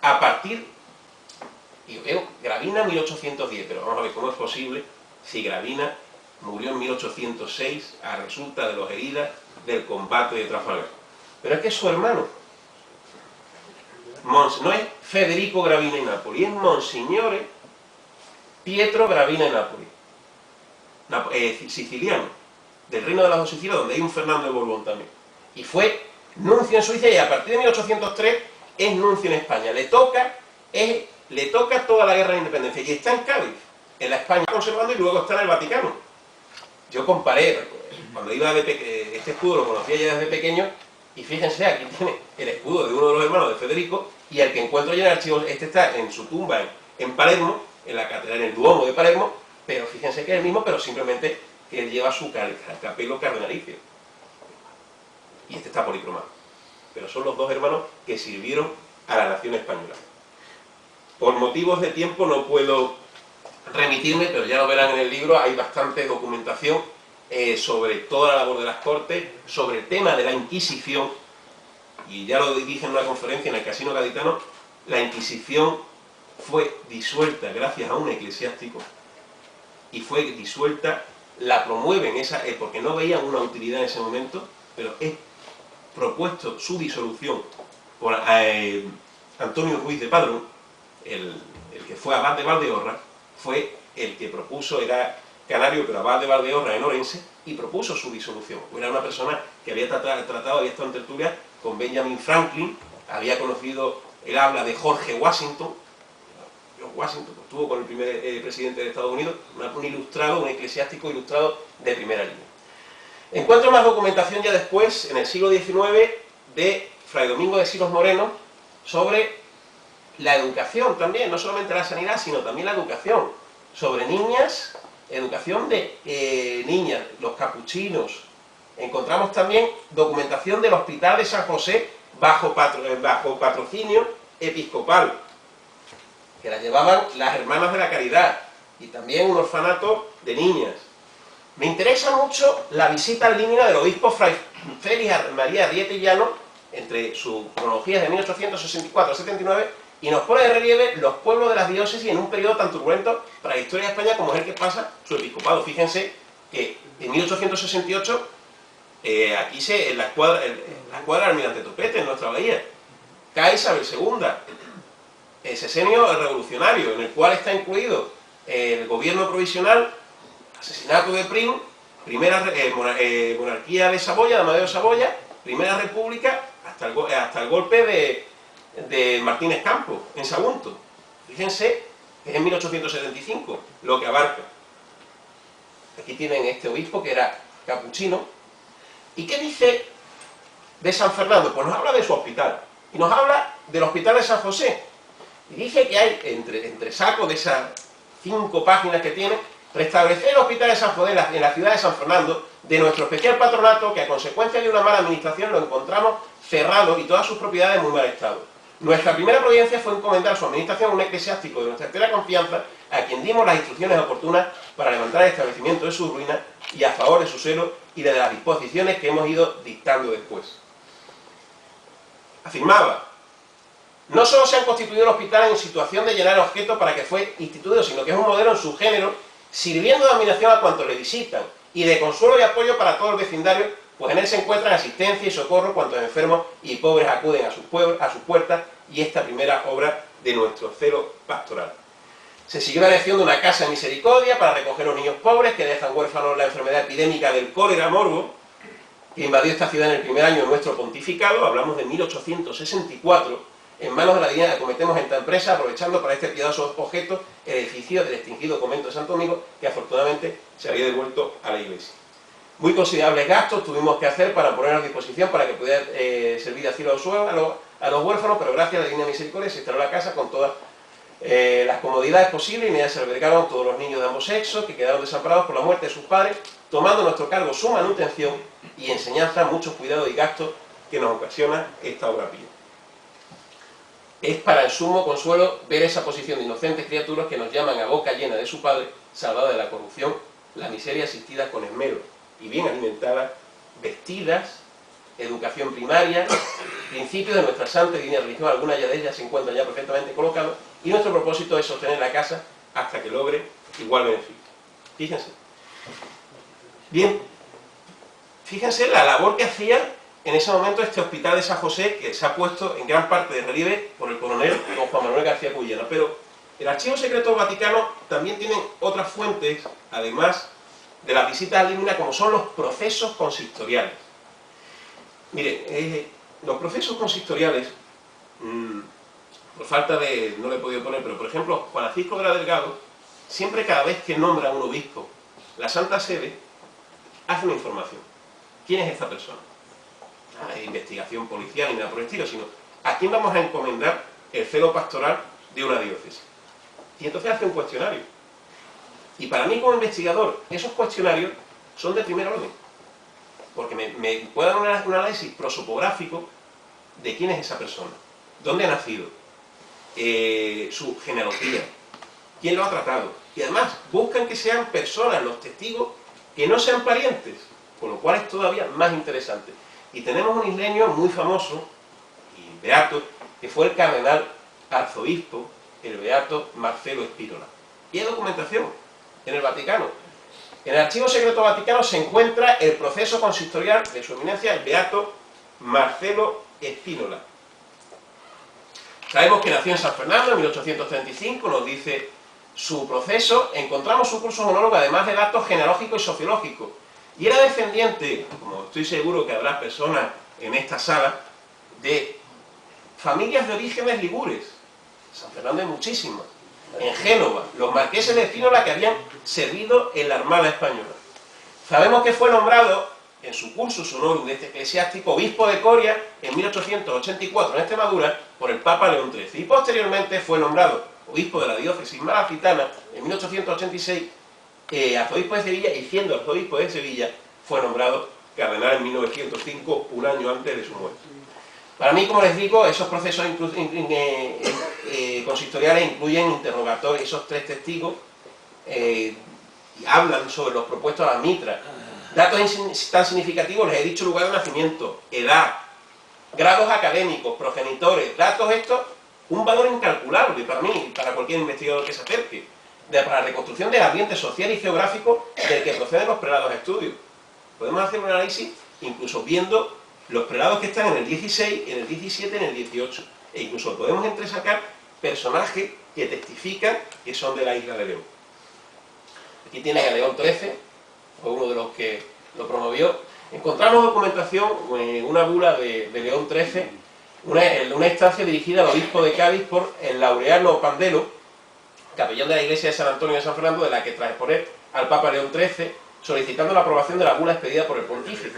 A partir, y veo Gravina 1810, pero vamos a ver cómo es posible si Gravina murió en 1806 a resulta de las heridas del combate de Trafalgar. Pero es que es su hermano. No es Federico Gravina y Napoli, es Monsignore Pietro Gravina y Napoli, siciliano, del Reino de las Dos Sicilias, donde hay un Fernando de Borbón también. Y fue nuncio en Suiza y a partir de 1803 es nuncio en España. Le toca toda la guerra de independencia y está en Cádiz, en la España conservando, y luego está en el Vaticano. Yo comparé, cuando iba este escudo lo conocía ya desde pequeño, y fíjense, aquí tiene el escudo de uno de los hermanos de Federico, y el que encuentro yo en el archivo, este está en su tumba en Palermo, en la catedral, en el Duomo de Palermo, pero fíjense que es el mismo, pero simplemente que él lleva su capelo cardenalicio. Y este está policromado. Pero son los dos hermanos que sirvieron a la nación española. Por motivos de tiempo no puedo remitirme, pero ya lo verán en el libro, hay bastante documentación sobre toda la labor de las Cortes, sobre el tema de la Inquisición, y ya lo dije en una conferencia en el Casino Gaditano, la Inquisición fue disuelta gracias a un eclesiástico, y fue disuelta, la promueven porque no veían una utilidad en ese momento, pero es propuesto su disolución por Antonio Ruiz de Padrón, el que fue abad de Valdeorra, fue el que propuso, era canario, pero abad de Valdeorra en Orense, y propuso su disolución. Era una persona que había tratado, había estado en tertulia con Benjamin Franklin, había conocido el habla de George Washington. George Washington pues, estuvo con el primer presidente de Estados Unidos, un ilustrado, un eclesiástico ilustrado de primera línea. Encuentro más documentación ya después, en el siglo XIX, de Fray Domingo de Silos Moreno, sobre la educación también, no solamente la sanidad, sino también la educación, sobre niñas, educación de niñas, los capuchinos. Encontramos también documentación del Hospital de San José bajo patrocinio episcopal, que la llevaban las Hermanas de la Caridad, y también un orfanato de niñas. Me interesa mucho la visita al Límina del obispo Fray Félix María Arrieta y Llano, entre sus cronologías de 1864 a 79, y nos pone de relieve los pueblos de las diócesis en un periodo tan turbulento para la historia de España como es el que pasa su episcopado. Fíjense que en 1868, aquí en la escuadra del Almirante Topete, en nuestra bahía, cae Isabel II, el sesenio revolucionario, en el cual está incluido el gobierno provisional, asesinato de Prim, monarquía de Saboya, de Amadeo de Saboya, Primera República, hasta el golpe de Martínez Campos, en Sagunto. Fíjense, es en 1875 lo que abarca. Aquí tienen este obispo que era capuchino. ¿Y qué dice de San Fernando? Pues nos habla de su hospital. Y nos habla del Hospital de San José. Y dice que hay, entre sacos de esas 5 páginas que tiene, restablecer el Hospital de San José en la ciudad de San Fernando, de nuestro especial patronato, que a consecuencia de una mala administración lo encontramos cerrado y todas sus propiedades en muy mal estado. Nuestra primera providencia fue encomendar su administración a un eclesiástico de nuestra entera confianza, a quien dimos las instrucciones oportunas para levantar el establecimiento de su ruina y a favor de su celo y de las disposiciones que hemos ido dictando después. Afirmaba: no solo se han constituido el hospital en situación de llenar objetos para que fue instituido, sino que es un modelo en su género, sirviendo de admiración a cuantos le visitan y de consuelo y apoyo para todos los vecindarios, pues en él se encuentran asistencia y socorro cuantos enfermos y pobres acuden a sus puertas, y esta primera obra de nuestro celo pastoral. Se siguió la elección de una casa de misericordia para recoger a los niños pobres que dejan huérfanos la enfermedad epidémica del cólera morbo, que invadió esta ciudad en el primer año de nuestro pontificado, hablamos de 1864, en manos de la dignidad que acometemos esta empresa, aprovechando para este piadoso objeto el edificio del extinguido convento de Santo Domingo, que afortunadamente se había devuelto a la iglesia. Muy considerables gastos tuvimos que hacer para poner a disposición para que pudiera servir de asilo a los huérfanos, pero gracias a la Divina Misericordia se instaló la casa con todas las comodidades posibles, y en ella se albergaron todos los niños de ambos sexos que quedaron desamparados por la muerte de sus padres, tomando a nuestro cargo su manutención y enseñanza, muchos cuidados y gastos que nos ocasiona esta obra pía. Es para el sumo consuelo ver esa posición de inocentes criaturas que nos llaman a boca llena de su Padre, salvada de la corrupción, la miseria, asistidas con esmero y bien alimentadas, vestidas, educación primaria, principios de nuestra santa y divina religión, algunas ya de ellas se encuentran ya perfectamente colocados, y nuestro propósito es sostener la casa hasta que logre igual beneficio. Fíjense. Bien, fíjense la labor que hacía en ese momento este hospital de San José, que se ha puesto en gran parte de relieve por el coronel don Juan Manuel García Cuyena. Pero el Archivo Secreto Vaticano también tiene otras fuentes, además de las visitas al Límina, como son los procesos consistoriales. Mire, los procesos consistoriales, por falta de, no le he podido poner, pero por ejemplo, Juan Francisco Vera Delgado, siempre cada vez que nombra a un obispo, la Santa Sede hace una información. ¿Quién es esta persona? No hay investigación policial ni nada por el estilo, sino ¿a quién vamos a encomendar el celo pastoral de una diócesis? Y entonces hace un cuestionario. Y para mí como investigador, esos cuestionarios son de primer orden. Porque me puede dar un análisis prosopográfico de quién es esa persona, dónde ha nacido, su genealogía, quién lo ha tratado. Y además buscan que sean personas, los testigos, que no sean parientes, con lo cual es todavía más interesante. Y tenemos un isleño muy famoso y beato, que fue el cardenal arzobispo, el beato Marcelo Spínola. Y hay documentación en el Vaticano. En el Archivo Secreto Vaticano se encuentra el proceso consistorial de su eminencia, el beato Marcelo Spínola. Sabemos que nació en San Fernando en 1835, nos dice su proceso, encontramos su curso monólogo además de datos genealógicos y sociológicos. Y era descendiente, como estoy seguro que habrá personas en esta sala, de familias de orígenes ligures. San Fernando hay muchísimas. En Génova, los marqueses de Spínola que habían servido en la Armada Española. Sabemos que fue nombrado en su cursus honorum de este eclesiástico obispo de Coria en 1884 en Extremadura por el Papa León XIII y posteriormente fue nombrado obispo de la diócesis malacitana en 1886, arzobispo de Sevilla, y siendo arzobispo de Sevilla fue nombrado cardenal en 1905, un año antes de su muerte. Para mí, como les digo, esos procesos consistoriales incluyen interrogatorios, esos tres testigos y hablan sobre los propuestos a la mitra. Datos tan significativos, les he dicho lugar de nacimiento, edad, grados académicos, progenitores, datos estos, un valor incalculable para mí y para cualquier investigador que se acerque, para la reconstrucción del ambiente social y geográfico del que proceden los prelados a estudio. Podemos hacer un análisis incluso viendo los prelados que están en el 16, en el 17, en el 18, e incluso podemos entresacar personajes que testifican que son de la isla de León. Aquí tienen a León XIII, fue uno de los que lo promovió. Encontramos documentación, una bula de León XIII, una instancia dirigida al obispo de Cádiz por el Laureano Pandelo, capellán de la iglesia de San Antonio de San Fernando, de la que tras exponer al Papa León XIII, solicitando la aprobación de la bula expedida por el pontífice.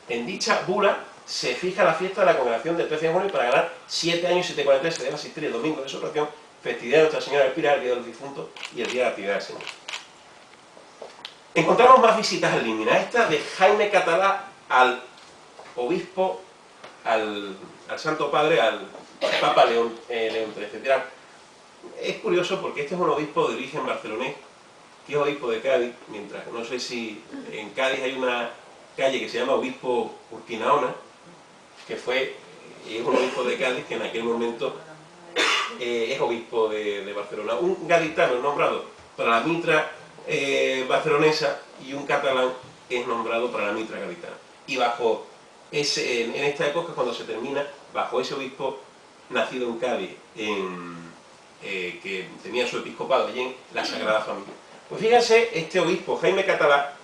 En dicha bula se fija la fiesta de la congregación del 13 de junio para ganar 7 años y 7 43, se debe asistir el domingo de su oración, festividad de Nuestra Señora del Pilar, el día de los difuntos y el día de la actividad del Señor. Encontramos más visitas al Límina, esta de Jaime Catalá al obispo, al Santo Padre, al Papa León XIII. Es curioso porque este es un obispo de origen barcelonés, que es obispo de Cádiz, mientras no sé si en Cádiz hay una calle que se llama Obispo Urquinaona, que es un obispo de Cádiz que en aquel momento es obispo de Barcelona. Un gaditano nombrado para la mitra barcelonesa y un catalán es nombrado para la mitra gaditana. Y bajo en esta época, cuando se termina, bajo ese obispo nacido en Cádiz, que tenía su episcopado allí en la Sagrada Familia. Pues fíjense, este obispo, Jaime Catalá,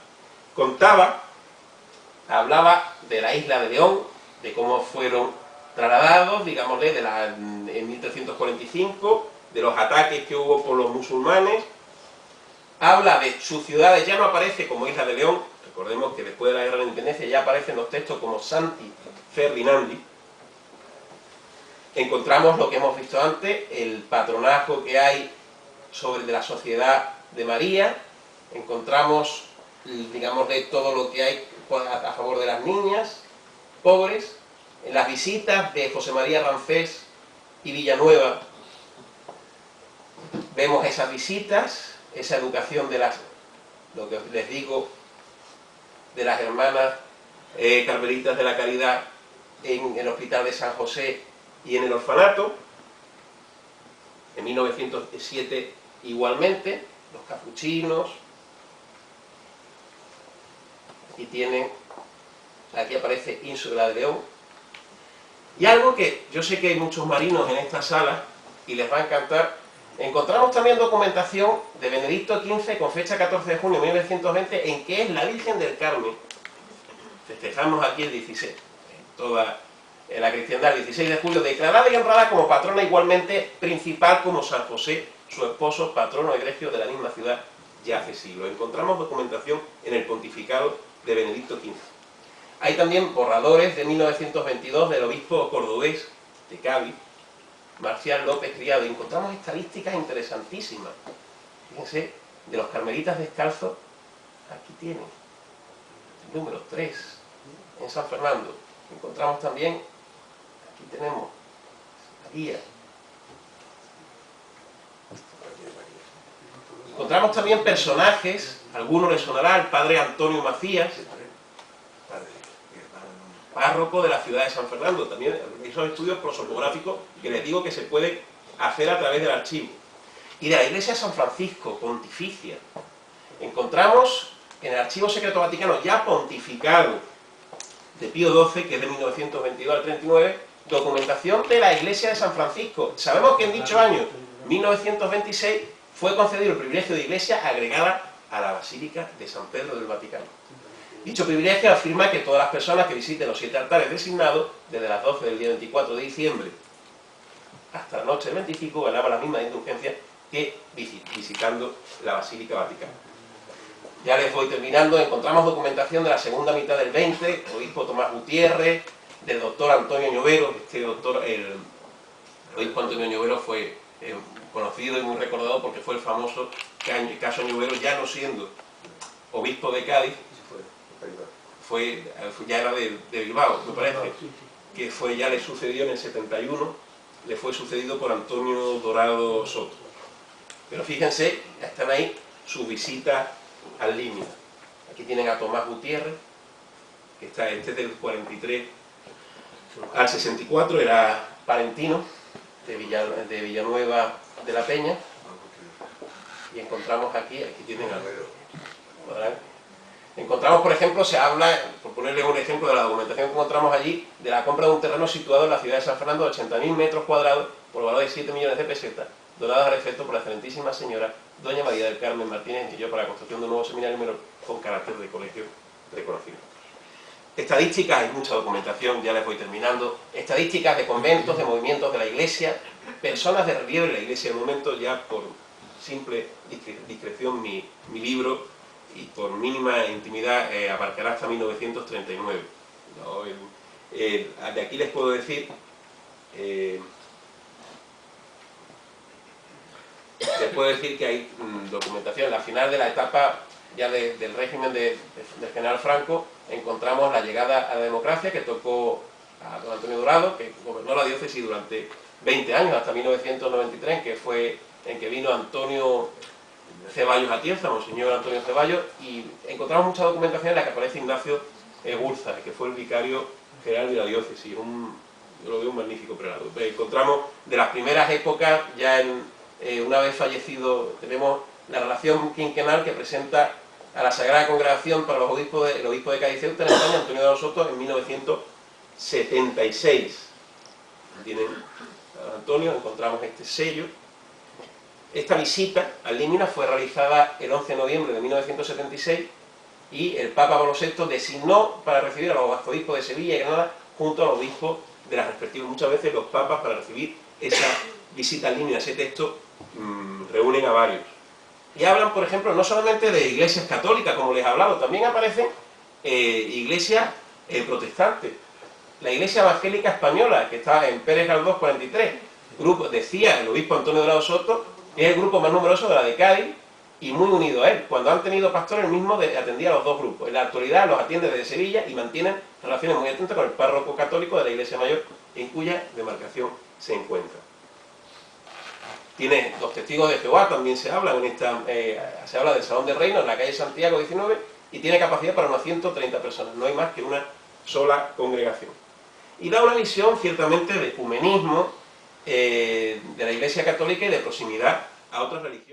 hablaba de la isla de León, de cómo fueron trasladados, digámosle, en 1345, de los ataques que hubo por los musulmanes. Habla de sus ciudades, ya no aparece como Isla de León, recordemos que después de la Guerra de la Independencia ya aparecen los textos como Santi Ferdinandi. Encontramos lo que hemos visto antes, el patronazgo que hay sobre de la Sociedad de María, encontramos, digamos, de todo lo que hay a favor de las niñas pobres, en las visitas de José María Rancés y Villanueva, vemos esas visitas, esa educación de las, lo que les digo, de las hermanas carmelitas de la Caridad en el Hospital de San José y en el orfanato. En 1907 igualmente, los capuchinos. Aquí tienen, aquí aparece Ínsula de León. Y algo que yo sé que hay muchos marinos en esta sala y les va a encantar, encontramos también documentación de Benedicto XV con fecha 14 de junio de 1920 en que es la Virgen del Carmen. Festejamos aquí el 16, toda la cristiandad, el 16 de julio, declarada y honrada como patrona igualmente principal como San José, su esposo, patrono egregio de la misma ciudad ya hace siglos. Encontramos documentación en el pontificado de Benedicto XV. Hay también borradores de 1922 del obispo cordobés de Cádiz, Marcial López Criado, y encontramos estadísticas interesantísimas. Fíjense, de los carmelitas descalzos, aquí tienen, el número 3, en San Fernando. Encontramos también, aquí tenemos, María. Encontramos también personajes, a algunos les sonará, el padre Antonio Macías, párroco de la ciudad de San Fernando. También esos estudios prosopográficos que les digo que se pueden hacer a través del archivo. Y de la iglesia de San Francisco, pontificia. Encontramos en el Archivo Secreto Vaticano, ya pontificado, de Pío XII, que es de 1922 al 39, documentación de la iglesia de San Francisco. Sabemos que en dicho año, 1926, fue concedido el privilegio de iglesia agregada a la Basílica de San Pedro del Vaticano. Dicho privilegio afirma que todas las personas que visiten los 7 altares designados, desde las 12 del día 24 de diciembre hasta la noche del 25, ganaban la misma indulgencia que visitando la Basílica Vaticana. Ya les voy terminando. Encontramos documentación de la segunda mitad del 20, obispo Tomás Gutiérrez, del doctor Antonio Ñovero. El obispo Antonio Ñovero fue conocido y muy recordado porque fue el famoso caso Ñovero, ya no siendo obispo de Cádiz, ya era de Bilbao, me parece, que ya le sucedió en el 71, le fue sucedido por Antonio Dorado Soto. Pero fíjense, están ahí sus visitas al límite. Aquí tienen a Tomás Gutiérrez, que está del 43 al 64, era palentino de Villanueva de la Peña. Y encontramos aquí tienen algo. Encontramos, por ejemplo, se habla, por ponerles un ejemplo de la documentación que encontramos allí, de la compra de un terreno situado en la ciudad de San Fernando de 80.000 metros cuadrados por valor de 7 millones de pesetas, donadas al efecto por la excelentísima señora doña María del Carmen Martínez y yo para la construcción de un nuevo seminario menor con carácter de colegio reconocido. Estadísticas, hay mucha documentación, ya les voy terminando. Estadísticas de conventos, de movimientos de la iglesia, personas de relieve en la iglesia. De momento, ya por simple discreción, mi libro, y por mínima intimidad, abarcará hasta 1939. ¿No? De aquí les puedo decir, que hay documentación. En la final de la etapa ya del régimen del general Franco, encontramos la llegada a la democracia que tocó a don Antonio Dorado, que gobernó la diócesis durante 20 años, hasta 1993, en que vino Antonio Ceballos Atienza, monseñor Antonio Ceballos, y encontramos mucha documentación en la que aparece Ignacio Gurza, que fue el vicario general de la diócesis, yo lo veo un magnífico prelado. Encontramos de las primeras épocas, ya una vez fallecido, tenemos la relación quinquenal que presenta a la Sagrada Congregación para el obispo de Cádiz Ceuta en España, Antonio de los Sotos, en 1976. Tienen a Antonio, encontramos este sello. Esta visita al Límina fue realizada el 11 de noviembre de 1976 y el Papa Pablo VI designó para recibir a los arzobispos de Sevilla y Granada junto a los obispos de las respectivas. Muchas veces los papas, para recibir esa visita al Límina, ese texto, reúnen a varios. Y hablan, por ejemplo, no solamente de iglesias católicas, como les he hablado, también aparecen iglesias protestantes. La iglesia evangélica española, que está en Pérez Galdós 43, decía el obispo Antonio Dorado Soto, que es el grupo más numeroso de la de Cádiz y muy unido a él. Cuando han tenido pastores, el mismo atendía a los dos grupos. En la actualidad los atiende desde Sevilla y mantienen relaciones muy atentas con el párroco católico de la iglesia mayor, en cuya demarcación se encuentra. Tiene 2 testigos de Jehová, también se habla se habla del Salón de Reino en la calle Santiago 19, y tiene capacidad para unas 130 personas, no hay más que una sola congregación. Y da una visión ciertamente de ecumenismo de la Iglesia Católica y de proximidad a otras religiones.